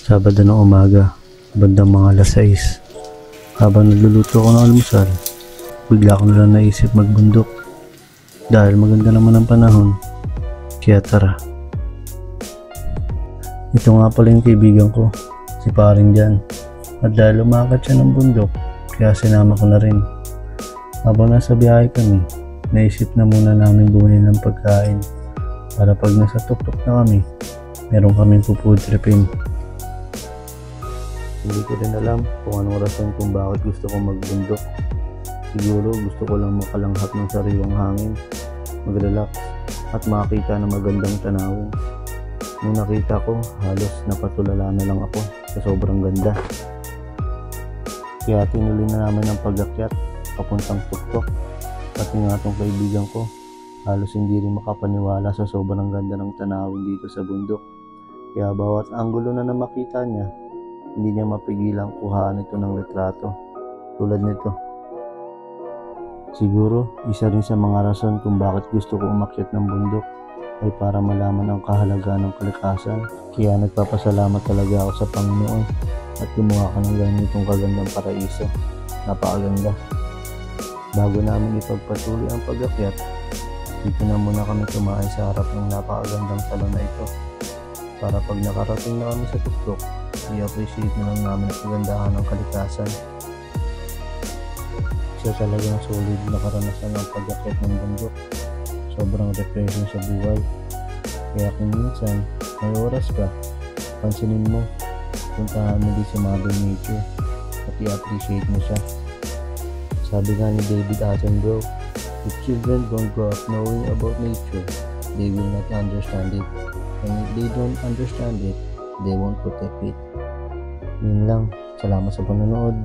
Sabado ng umaga, bandang mga alas 6. Habang nagluluto ako ng almusal, bigla ko nalang naisip magbundok. Dahil maganda naman ang panahon, kaya tara. Ito nga pala yung kaibigan ko, si Paring Jan. At dahil umakyat siya ng bundok, kaya sinama ko na rin. Habang nasa biyahe kami, naisip na muna namin bumili ng pagkain para pag nasa tuktok na kami, meron kaming pupudripin. Hindi ko rin alam kung anong rason kung bakit gusto kong magbundok. Siguro gusto ko lang makalanghap ng sariwang hangin, mag-relax at makakita ng magandang tanawin. Nung nakita ko, halos napatulala na lang ako sa sobrang ganda. Kaya tinuloy na namin ang pag-akyat papuntang tuktok. Pati nga tong kaibigan ko, halos hindi rin makapaniwala sa sobrang ganda ng tanawin dito sa bundok. Kaya bawat anggulo na makita niya, hindi niya mapigilang kuhaan ito ng litrato tulad nito. Siguro isa rin sa mga rason kung bakit gusto ko umakyat ng bundok ay para malaman ang kahalagahan ng kalikasan. Kaya nagpapasalamat talaga ako sa Panginoon at gumawa ka ng ganitong kagandang paraiso. Napakaganda. Bago namin ipagpatuloy ang pag-akyat, dito na muna kami kumain sa harap ng napakagandang salon na ito. Para pag nakarating na kami sa tuktok, i-appreciate na lang namin ang kagandahan ng kalikasan. Isa talagang solid na karanasan ang pag-akyat ng bundok. Sobrang refreshing sa buhay. Kaya kung minsan may oras ka, pansinin mo, puntahan mo din si Mother Nature at i-appreciate mo siya. Sabi nga ni David Attenborough, if children don't grow up knowing about nature, they will not understand it. And if they don't understand it, they won't protect it. Yun lang. Salamat sa panonood.